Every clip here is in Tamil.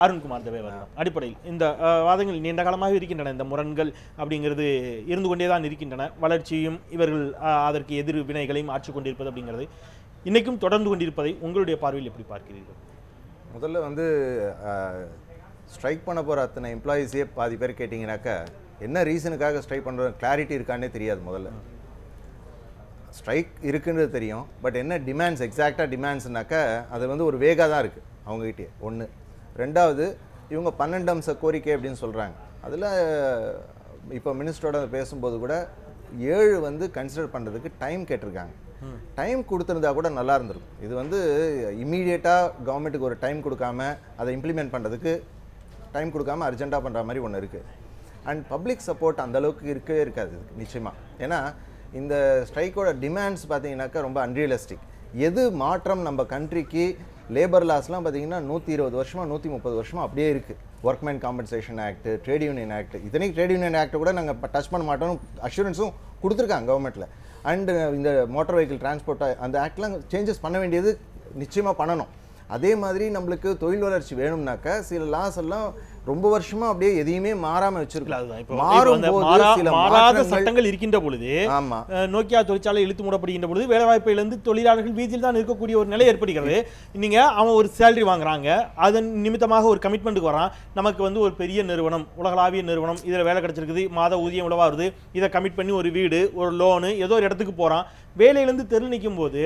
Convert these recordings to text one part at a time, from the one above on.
அருண்குமார் தேவேவர்தனம் அடிப்படையில் இந்த வாதங்கள் நீண்ட காலமாக இருக்கின்றன. இந்த முரண்கள் அப்படிங்கிறது இருந்து கொண்டே தான் இருக்கின்றன. வளர்ச்சியும் இவர்கள் அதற்கு எதிர் வினைகளையும் ஆற்றிக் கொண்டிருப்பது அப்படிங்கிறது இன்னைக்கும் தொடர்ந்து கொண்டிருப்பதை உங்களுடைய பார்வையில் எப்படி பார்க்கிறீர்கள்? முதல்ல வந்து ஸ்ட்ரைக் பண்ண போகிற அத்தனை எம்ப்ளாயீஸே பாதி பேர் கேட்டிங்கனாக்கா என்ன ரீசனுக்காக ஸ்ட்ரைக் பண்ணுற கிளாரிட்டி இருக்கானே தெரியாது. முதல்ல ஸ்ட்ரைக் இருக்குன்றது தெரியும், பட் என்ன டிமாண்ட்ஸ் எக்ஸாக்டாக டிமாண்ட்ஸ்னாக்கா அது வந்து ஒரு வேகாக தான் இருக்குது அவங்ககிட்டே. ஒன்று. ரெண்டாவது, இவங்க 12 அம்ச கோரிக்கை அப்படின்னு சொல்கிறாங்க. அதில் இப்போ மினிஸ்டரோட பேசும்போது கூட 7 வந்து கன்சிடர் பண்ணுறதுக்கு டைம் கேட்டிருக்காங்க. டைம் கொடுத்துருந்தா கூட நல்லா இருந்திருக்கும். இது வந்து இம்மீடியட்டாக கவர்மெண்ட்டுக்கு ஒரு டைம் கொடுக்காம அதை இம்ப்ளிமெண்ட் பண்ணுறதுக்கு டைம் கொடுக்காம அர்ஜென்ட்டாக பண்ணுற மாதிரி ஒன்று இருக்குது. அண்ட் பப்ளிக் சப்போர்ட் அந்தளவுக்கு இருக்கவே இருக்காது நிச்சயமாக. ஏன்னா இந்த ஸ்ட்ரைக்கோட டிமாண்ட்ஸ் பார்த்தீங்கன்னாக்கா ரொம்ப அன்ரியலிஸ்டிக். எது மாற்றம் நம்ம கண்ட்ரிக்கு லேபர் லாஸ்லாம் பார்த்தீங்கன்னா 120 வருஷமா 130 வருஷமா அப்படியே இருக்குது. Workmen compensation act, trade union act, இத்தனைக்கு ட்ரேட் யூனியன் ஆக்ட் கூட நாங்கள் டச் பண்ண மாட்டோம் அஷூரன்ஸும் கொடுத்துருக்காங்க கவர்மெண்ட்டில். அண்டு இந்த மோட்டார் வெஹிக்கிள் டிரான்ஸ்போர்ட் அந்த ஆக்ட்லாம் சேஞ்சஸ் பண்ண வேண்டியது நிச்சயமாக பண்ணணும். அதே மாதிரி நம்மளுக்கு தொழில் வளர்ச்சி வேணும்னாக்கா சில லாஸ் எல்லாம் ரொம்ப வருஷமா அப்படியே எதையுமே மாறாம வச்சிருக்கலாம். மாறாத சட்டங்கள் இருக்கின்ற பொழுது நோக்கியா தொழிற்சாலை இழுத்து மூடப்படுகின்ற பொழுது வேலைவாய்ப்பிலிருந்து தொழிலாளர்கள் வீதியில் தான் இருக்கக்கூடிய ஒரு நிலை ஏற்படுகிறது. நீங்க அவன் ஒரு சேலரி வாங்குறாங்க, அதன் நிமித்தமாக ஒரு கமிட்மெண்ட்டுக்கு வரான். நமக்கு வந்து ஒரு பெரிய நிறுவனம், உலகளாவிய நிறுவனம், இதில் வேலை கிடைச்சிருக்குது, மாத ஊதியம் இவ்வளவா வருது, இதை கமிட் பண்ணி ஒரு வீடு, ஒரு லோனு, ஏதோ ஒரு இடத்துக்கு போறான். வேலையிலிருந்து தெரு நிற்கும் போது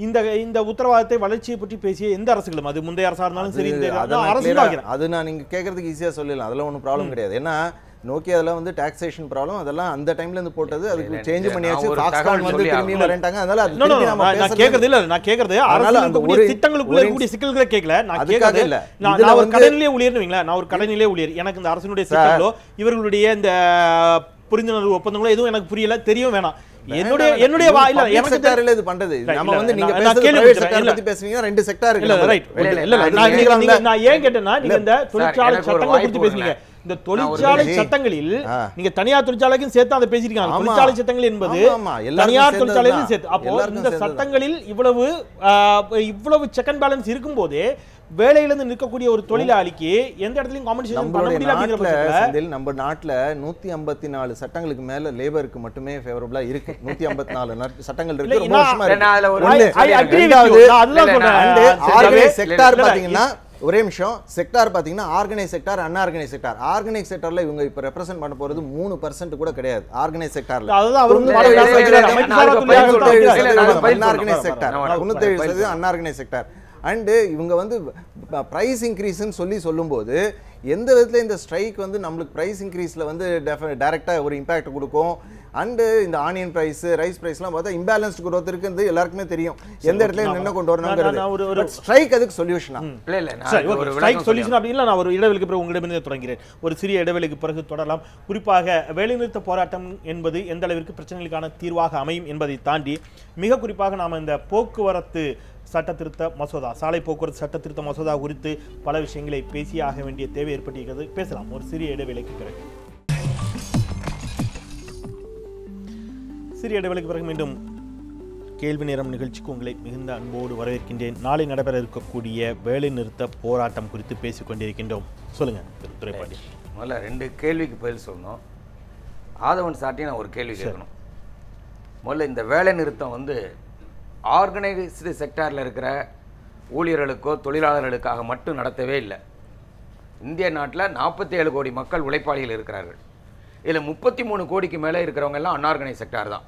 இந்த உத்தரவாதத்தை வளர்ச்சியை பற்றி பேசிய எந்த அரசுகளும், அது முந்தைய அரசா இருந்தாலும் சரி, அது நான் நீங்க கேட்கறதுக்கு ஈஸியா சொல்லலாம். அதெல்லாம் ஒன்றும் ப்ராப்ளம் கிடையாது. ஏன்னா நோக்கியால வந்து டாக்ஸேஷன் ப்ராப்ளம் அதெல்லாம் அந்த டைம்ல இருந்து போட்டது, அதுக்கு சேஞ்ச் பண்ணியாச்சு. ஃபாக்ஸ்கான் வந்து திரும்பி வரேன்ட்டாங்க. அதனால அது நான் கேக்குறது இல்ல, நான் கேக்குறது அரசாங்க ஒரு திட்டங்களுக்குள்ள இருக்கக்கூடிய சிக்கல்களை கேட்கல. நான் கேக்குறது இல்ல, நான் ஒரு கடைநிலை ஊழியர்னுவீங்களா, நான் ஒரு கடைநிலை ஊழியர். எனக்கு இந்த அரசினுடைய சிக்கலோ இவர்களுடைய இந்த புரிந்துணர்வு ஒப்பந்தங்களோ எதுவும் எனக்கு புரியல, தெரியும் வேணாம். என்னுடைய வாயில எனக்கு தெரியல இது பண்றது. நம்ம வந்து நீங்க பிரைவேட் செக்டார் பத்தி பேசுறீங்க, ரெண்டு செக்டார் இருக்கு. ரைட். இல்ல நான் ஏன் கேட்டேன்னா, நீங்க இந்த தொழிற்சாலை சட்டங்களை பத்தி பேசுறீங்க. இந்த தொழிற்சாலை சட்டங்களில் நீங்க தனியார் தொழிற்சாலைக்கும் சேர்த்து அதை பேசிருக்காங்க. தொழிற்சாலை சட்டங்கள் என்பது தனியார் தொழிற்சாலையிலும் சேர்த்து. அப்போ இந்த சட்டங்களில் இவ்வளவு செக் அண்ட் பேலன்ஸ் இருக்கும் போதே வேலையிலிருந்து நிற்கக்கூடிய ஒரு தொழிலாளிக்கு எந்த இடத்துலயும் காம்பன்சேஷன் பண்ண முடியல அப்படிங்கற நம்ம நாட்டுல 154 சட்டங்களுக்கு மேல லேபருக்கு மட்டுமே ஃபேவரபிளா இருக்கு. 154 சட்டங்கள் இருக்கு. ரொம்ப வருஷமா இருக்கு. செக்டார் பாத்தீங்கன்னா ஒரே நிமிஷம், செக்டார் பாத்தீங்கன்னா organise sector, unorganise sector. Organise செக்டார்ல இவங்க இப்ப ரெப்ரசன்ட் பண்ண போறது 3% கூட கிடையாது. ஆர்கனைஸ் செக்டார்ல unorganise sector 97% unorganise sector. And இவங்க வந்து ப்ரைஸ் இன்க்ரீஸ்ன்னு சொல்லும்போது எந்த விதத்தில் இந்த ஸ்ட்ரைக் வந்து நம்மளுக்கு ப்ரைஸ் இன்க்ரீஸில் வந்து டைரெக்டாக ஒரு இம்பேக்ட் கொடுக்கும். அண்டு இந்த ஆனியன் ப்ரைஸ், ரைஸ் ப்ரைஸ்லாம் பார்த்தா இம்பேலன்ஸ்டு குரோத் இருக்குன்னு எல்லாருக்குமே தெரியும். எந்த இடத்துல என்ன கொண்டு வரணுங்கிறது ஸ்ட்ரைக் அதுக்கு சொல்யூஷனா சொல்யூஷன் அப்படி இல்லை. நான் ஒரு இடைவெளிக்கு பிறகு உங்களிடமிருந்து தொடங்கிறேன். ஒரு சிறிய இடைவெளிக்கு பிறகு தொடரலாம். குறிப்பாக வேலைநிறுத்த போராட்டம் என்பது எந்த அளவிற்கு பிரச்சனைகளுக்கான தீர்வாக அமையும் என்பதை தாண்டி மிக குறிப்பாக நாம் இந்த போக்குவரத்து சட்டத்திருத்த மசோதா, சாலை போக்குவரத்து சட்டத்திருத்த மசோதா குறித்து பல விஷயங்களை பேசியே ஆக வேண்டிய தேவை ஏற்பட்டிருக்கிறது. பேசலாம் ஒரு சிறிய இடைவேளைக்கு பிறகு. சிறிய இடைவேளைக்கு பிறகு மீண்டும் கேள்வி நேரம் நிகழ்ச்சிக்கு உங்களை மிகுந்த அன்போடு வரவேற்கின்றேன். நாளை நடைபெற இருக்கக்கூடிய வேலை நிறுத்த போராட்டம் குறித்து பேசிக் கொண்டிருக்கின்றோம். சொல்லுங்க துரைபாண்டி. முதல்ல 2 கேள்விக்கு பதில் சொல்லணும். ஆதவன் சாட்டி நான் ஒரு கேள்வி கேட்கணும். முதல்ல இந்த வேலை நிறுத்தம் வந்து ஆர்கனைஸ்டு செக்டாரில் இருக்கிற ஊழியர்களுக்கோ தொழிலாளர்களுக்காக மட்டும் நடத்தவே இல்லை. இந்திய நாட்டில் 47 கோடி மக்கள் உழைப்பாளிகள் இருக்கிறார்கள். இதில் 33 கோடிக்கு மேலே இருக்கிறவங்க எல்லாம் அன்ஆர்கனைஸ் செக்டார் தான்.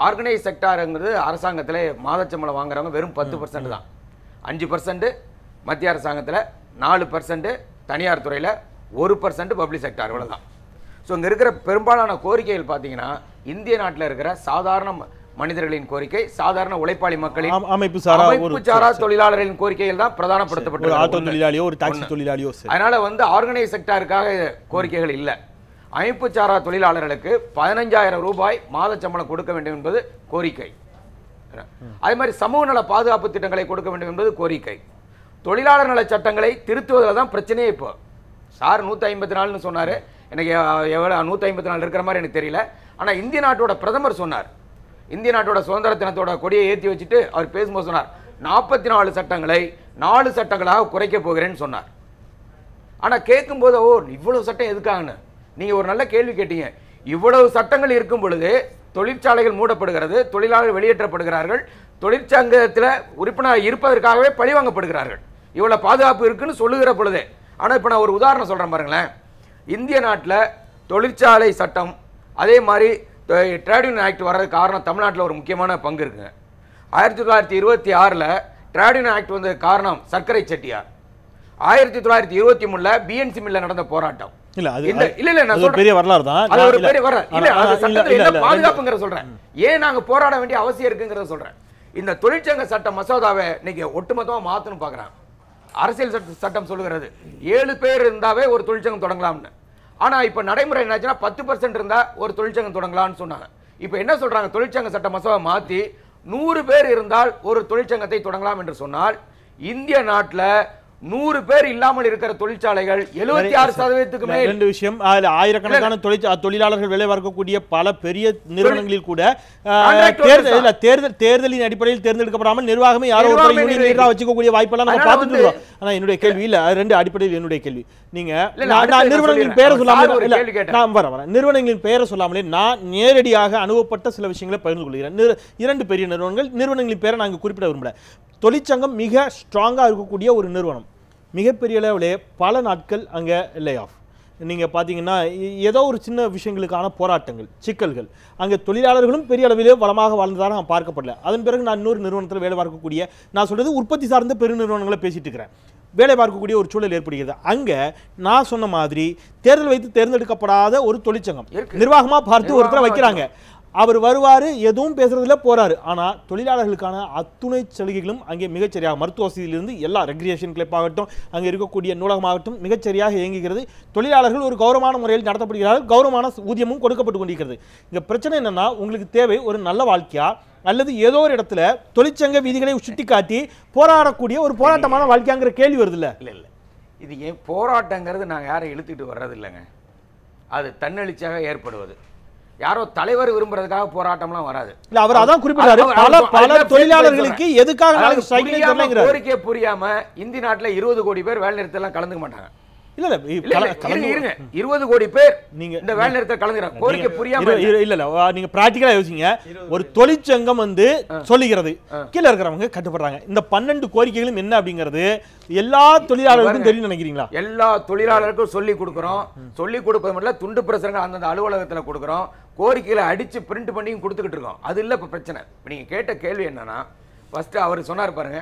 ஆர்கனைஸ் செக்டாருங்கிறது அரசாங்கத்தில் மாதச்சம்பளம் வாங்குறவங்க வெறும் 10% தான். 5% மத்திய அரசாங்கத்தில், 4% தனியார் துறையில், 1% பப்ளிக் செக்டார், இவ்வளோதான். ஸோ இங்கே இருக்கிற பெரும்பாலான கோரிக்கைகள் பார்த்தீங்கன்னா இந்திய நாட்டில் இருக்கிற சாதாரண மனிதர்களின் கோரிக்கை, சாதாரண உழைப்பாளி மக்களின் அமைப்பு சாரா தொழிலாளர்களின் கோரிக்கைகள் தான் பிரதானப்படுத்தப்பட்டது. அதனால வந்து ஆர்கனைஸ் செக்டாருக்காக கோரிக்கைகள் இல்லை. அமைப்பு சாரா தொழிலாளர்களுக்கு 15,000 ரூபாய் மாத சம்பளம் கொடுக்க வேண்டும் என்பது கோரிக்கை. அதே மாதிரி சமூக நல பாதுகாப்பு திட்டங்களை கொடுக்க வேண்டும் என்பது கோரிக்கை. தொழிலாளர் நல சட்டங்களை திருத்துவதில் தான் பிரச்சனையே. இப்போ சார் 154 சொன்னார். எனக்கு எவ்வளோ 154 இருக்கிற மாதிரி எனக்கு தெரியல. ஆனால் இந்திய நாட்டோட பிரதமர் சொன்னார், இந்திய நாட்டோட சுதந்திர தினத்தோட கொடியை ஏற்றி வச்சுட்டு அவர் பேசும்போது சொன்னார் 44 சட்டங்களை 4 சட்டங்களாக குறைக்க போகிறேன்னு சொன்னார். ஆனா கேட்கும்போது ஓ இவ்வளவு சட்டம் எதுக்காகன்னு நீங்க ஒரு நல்ல கேள்வி கேட்டீங்க. இவ்வளவு சட்டங்கள் இருக்கும் பொழுது தொழிற்சாலைகள் மூடப்படுகிறது, தொழிலாளர்கள் வெளியேற்றப்படுகிறார்கள், தொழிற்சங்கத்தில் உறுப்பினர் இருப்பதற்காகவே பழிவாங்கப்படுகிறார்கள். இவ்வளவு பாதுகாப்பு இருக்குன்னு சொல்லுகிற பொழுதே. ஆனா இப்ப நான் ஒரு உதாரணம் சொல்றேன் பாருங்களேன். இந்திய நாட்டில் தொழிற்சாலை சட்டம் அதே மாதிரி ட்ரேட் யூனியன் ஆக்ட் வர்றதுக்கு காரணம் தமிழ்நாட்டில் ஒரு முக்கியமான பங்கு இருக்குங்க. 1926 ட்ரேட் யூனியன் ஆக்ட் வந்த காரணம் சர்க்கரை செட்டியார். 1923 பிஎன்சி மில்ல நடந்த போராட்டம். இல்ல அது இல்ல நான் சொல்றேன் பெரிய வரலாறு தான். அது ஒரு பெரிய வரலாறு. இல்ல அது சட்டத்துல என்ன பாதுகாப்புங்கற சொல்றேன். ஏன் நாங்க போராட வேண்டிய அவசியம் இருக்குங்கறத சொல்றேன். இந்த தொழிற்சங்க சட்ட மசோதாவை இன்னைக்கு ஒட்டுமொத்தமா மாத்தணும் பார்க்கறாங்க. அரசியல் சட்டம் சொல்லுகிறது 7 பேர் இருந்தாவே ஒரு தொழிற்சங்கம் தொடங்கலாம்னு. ஆனா இப்ப நடைமுறை என்னாச்சுன்னா 10% இருந்தா ஒரு தொழிற்சங்கம் தொடங்கலாம்னு சொன்னாங்க. இப்ப என்ன சொல்றாங்க, தொழிற்சங்க சட்ட மசோதா மாத்தி 100 பேர் இருந்தால் ஒரு தொழிற்சங்கத்தை தொடங்கலாம் என்று சொன்னால் இந்திய நாட்டில் 100 பேர் இல்லாமல் இருக்கிற தொழிற்சாலைகள் 76% மேல். ரெண்டு விஷயம், ஆயிரக்கணக்கான தொழிலாளர்கள் வேலை பார்க்கக்கூடிய பல பெரிய நிறுவனங்களில் கூட தேர்தலின் அடிப்படையில் தேர்ந்தெடுக்கப்படாமல் நிர்வாகமே யாரோ வச்சுக்கக்கூடிய வாய்ப்பெல்லாம் நம்ம பார்த்துட்டு இருக்கோம். ஆனா என்னுடைய கேள்வி இல்ல, ரெண்டு அடிப்படையில் என்னுடைய கேள்வி. நீங்க நிறுவனங்களின் பெயரை சொல்லாமலே நிறுவனங்களின் பெயரை சொல்லாமலே நான் நேரடியாக அனுபவப்பட்ட சில விஷயங்களை பகிர்ந்து கொள்கிறேன். 2 பெரிய நிறுவனங்களின் பேரை நாங்கள் குறிப்பிட விரும்பல. தொழிற்சங்கம் மிக ஸ்ட்ராங்கா இருக்கக்கூடிய ஒரு நிறுவனம், மிகப்பெரிய அளவிலே பல நாட்கள் அங்கே லே ஆஃப். நீங்கள் பார்த்தீங்கன்னா ஏதோ ஒரு சின்ன விஷயங்களுக்கான போராட்டங்கள், சிக்கல்கள், அங்கே தொழிலாளர்களும் பெரிய அளவிலே வளமாக வாழ்ந்ததாக நான் பார்க்கப்படல. அதன் பிறகு நான் இன்னொரு நிறுவனத்தில் வேலை பார்க்கக்கூடிய, நான் சொல்கிறது உற்பத்தி சார்ந்த பெரு நிறுவனங்களை பேசிட்டு இருக்கிறேன், வேலை பார்க்கக்கூடிய ஒரு சூழல் ஏற்படுகிறது. அங்கே நான் சொன்ன மாதிரி தேர்தல் வைத்து தேர்ந்தெடுக்கப்படாத ஒரு தொழிற்சங்கம் நிர்வாகமாக பார்த்து ஒருத்தரை வைக்கிறாங்க. அவர் வருவார், எதுவும் பேசுறதுல போறாரு. ஆனால் தொழிலாளர்களுக்கான அத்துணை சலுகைகளும் அங்கே மிகச்சரியாக, மருத்துவ வசதியிலிருந்து எல்லா ரெக்ரியேஷன் கிளப் ஆகட்டும், அங்கே இருக்கக்கூடிய நூலகமாகட்டும் மிகச்சரியாக இயங்குகிறது. தொழிலாளர்கள் ஒரு கௌரவமான முறையில் நடத்தப்படுகிறார்கள், கௌரவமான ஊதியமும் கொடுக்கப்பட்டு கொண்டிருக்கிறது. இங்கே பிரச்சனை என்னன்னா, உங்களுக்கு தேவை ஒரு நல்ல வாழ்க்கையா அல்லது ஏதோ ஒரு இடத்துல தொழிற்சங்க விதிகளை சுட்டி காட்டி போராடக்கூடிய ஒரு போராட்டமான வாழ்க்கையாங்கிற கேள்வி வருது இல்ல? இல்லை இல்லை, இது ஏன் போராட்டங்கிறது நாங்கள் யாரும் இழுத்துட்டு வர்றது இல்லைங்க. அது தன்னெழுச்சியாக ஏற்படுவது. யாரோ தலைவர் விரும்புறதுக்காக போராட்டம்லாம் வராது. இல்ல, அவர் அதான் குறிப்பிட்டாரு. பல தொழிலாளர்களுக்கு எதுக்காக கோரிக்கை புரியாம இந்திய நாட்டுல 20 கோடி பேர் வேலை நிறுத்தம் எல்லாம் கலந்துக்க மாட்டாங்க. இல்ல 20 கோடி பேர் நீங்க இந்த வேலை நிறுத்தம் கலந்துறாங்க, கோரிக்கை புரியாம. இல்ல நீங்க பிராக்டிகலா யோசிங்க. ஒரு தொழிற்சங்கம் வந்து சொல்லுகிறது, கீழ இருக்கிறவங்க கட்டுப்படுறாங்க. இந்த 12 கோரிக்கைகளும் என்ன அப்படிங்கிறது எல்லா தொழிலாளர்களுக்கும் தெரியும் நினைக்கிறீங்களா? எல்லா தொழிலாளர்களுக்கும் சொல்லி கொடுக்குறோம். சொல்லி கொடுப்பது மட்டும் துண்டு பிரசுரங்கள் அந்தந்த அலுவலகத்துல கொடுக்குறோம், கோரிக்கைகளை அடிச்சு பிரிண்ட் பண்ணியும் கொடுத்துக்கிட்டு இருக்கோம். அது இல்ல இப்ப பிரச்சனை. நீங்க கேட்ட கேள்வி என்னன்னா, ஃபர்ஸ்ட் அவர் சொன்னார் பாருங்க,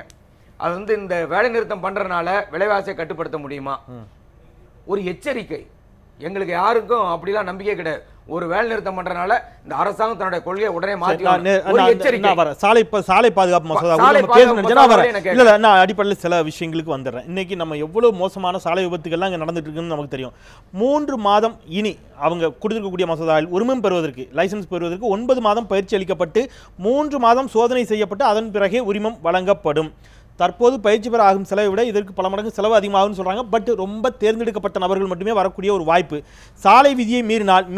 அது வந்து இந்த வேலை நிறுத்தம் பண்றதுனால விலைவாசியை கட்டுப்படுத்த முடியுமா? ஒரு எச்சரிக்கை. எங்களுக்கு யாருக்கும் அப்படிலாம் நம்பிக்கை கிடையாது. ஒரு வேலை நிறுத்தம் பண்றதுனால இந்த அரசாங்கம் தன்னுடைய கொள்கையை உடனே மாற்றி சாலை பாதுகாப்பு மசோதா அடிப்படையில் சில விஷயங்களுக்கு வந்துடுறேன். இன்னைக்கு நம்ம எவ்வளவு மோசமான சாலை விபத்துகள்லாம் இங்கே நடந்துட்டு இருக்குன்னு நமக்கு தெரியும். 3 மாதம் இனி அவங்க கொடுத்திருக்கக்கூடிய மசோதாவில் உரிமம் பெறுவதற்கு, லைசன்ஸ் பெறுவதற்கு 9 மாதம் பயிற்சி அளிக்கப்பட்டு 3 மாதம் சோதனை செய்யப்பட்டு அதன் பிறகே உரிமம் வழங்கப்படும். தற்போது பயிற்சி பெற ஆகும் செலவை விட இதற்கு பல மடங்கு செலவு அதிகமாகும்னு சொல்றாங்க. பட் ரொம்ப தேர்ந்தெடுக்கப்பட்ட நபர்கள் மட்டுமே வரக்கூடிய ஒரு வாய்ப்பு. சாலை விதியை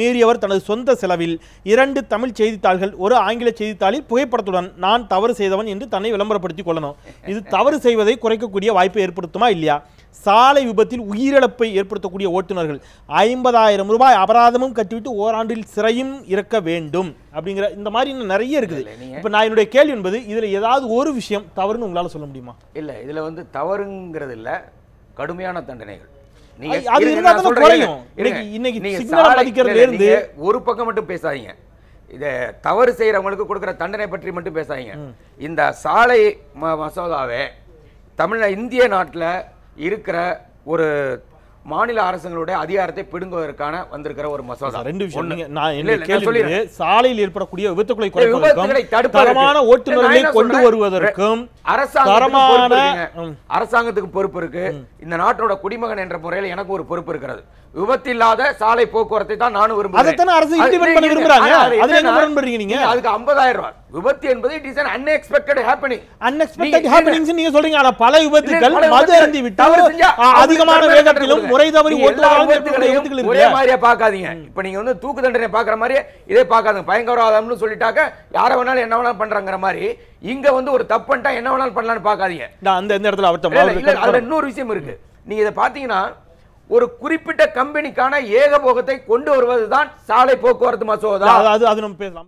மீறியவர் தனது சொந்த செலவில் 2 தமிழ் செய்தித்தாள்கள், ஒரு ஆங்கில செய்தித்தாளில் புகைப்படத்துடன் நான் தவறு செய்தவன் என்று தன்னை விளம்பரப்படுத்திக் கொள்ளணும். இது தவறு செய்வதை குறைக்கக்கூடிய வாய்ப்பை ஏற்படுத்துமா இல்லையா? சாலை விபத்தில் உயிரிழப்பை ஏற்படுத்தக்கூடிய ஓட்டுநர்கள் 50,000 ரூபாய் அபராதமும் கட்டிவிட்டு ஓராண்டில் சிறையும் இருக்க வேண்டும் அப்படிங்கிற இந்த மாதிரி நிறைய இருக்குது. இப்ப நான் என்னுடைய கேள்வி என்பது, இதுல ஏதாவது ஒரு விஷயம் தவறுன்னு உங்களால சொல்ல முடியுமா? இல்ல, இதுல வந்து தவறுங்கிறது இல்ல, கடுமையான தண்டனைகள். ஒரு பக்கம் மட்டும் பேசாதீங்க. இத தவறு செய்யறவங்களுக்கு கொடுக்கிற தண்டனை பற்றி மட்டும் பேசாதீங்க. இந்த சாலை மசோதாவே இந்திய நாட்டில் இருக்கிற ஒரு மாநில அரசுகளுடைய அதிகாரத்தை பிடுங்குவதற்கான வந்திருக்கிற ஒரு மசோதா. 2 விஷயம். சாலையில் ஏற்படக்கூடிய விபத்துகளை குறைப்பதற்கும் தரமான ஓட்டுநர்களை கொண்டு வருவதற்கும் அரசாங்கத்துக்கு பொறுப்பு இருக்கு. இந்த நாட்டோட குடிமகன் என்ற முறையில் எனக்கு ஒரு பொறுப்பு இருக்கிறது. விபத்து இல்லாத சாலை போக்குவரத்தை தான் நானும் விரும்புகிறேன். அதுக்கு 50,000 ரூபாய். விபத்து என்பது it is an unexpected happening. unexpected happenings நீங்க சொல்றீங்க. ஆனா பல விபத்துகள் மது அருந்தி விட்டு அதிகமான வேகத்திலும் முறை தவறி ஓட்டுவதால் ஒரே மாதிரியா பார்க்காதீங்க. இப்ப நீங்க வந்து தூக்கு தண்டனை பார்க்குற மாதிரி இதே பார்க்காதீங்க. பயங்கரவாதம்னு சொல்லிட்டாக்க யார வேணாலும் என்ன வேணாலும் பண்றாங்கற மாதிரி இங்க வந்து ஒரு தப்பு பண்ணிட்டா என்ன வேணாலும் பண்ணலாம்னு பார்க்காதீங்க. அந்த இடத்துல அதுல இன்னொரு விஷயம் இருக்கு. நீங்க இத பாத்தீங்கன்னா ஒரு குறிப்பிட்ட கம்பெனிக்கான ஏகபோகத்தை கொண்டு வருவதுதான் சாலை போக்குவரத்து மசோதா. அது நம்ம பேசலாம்.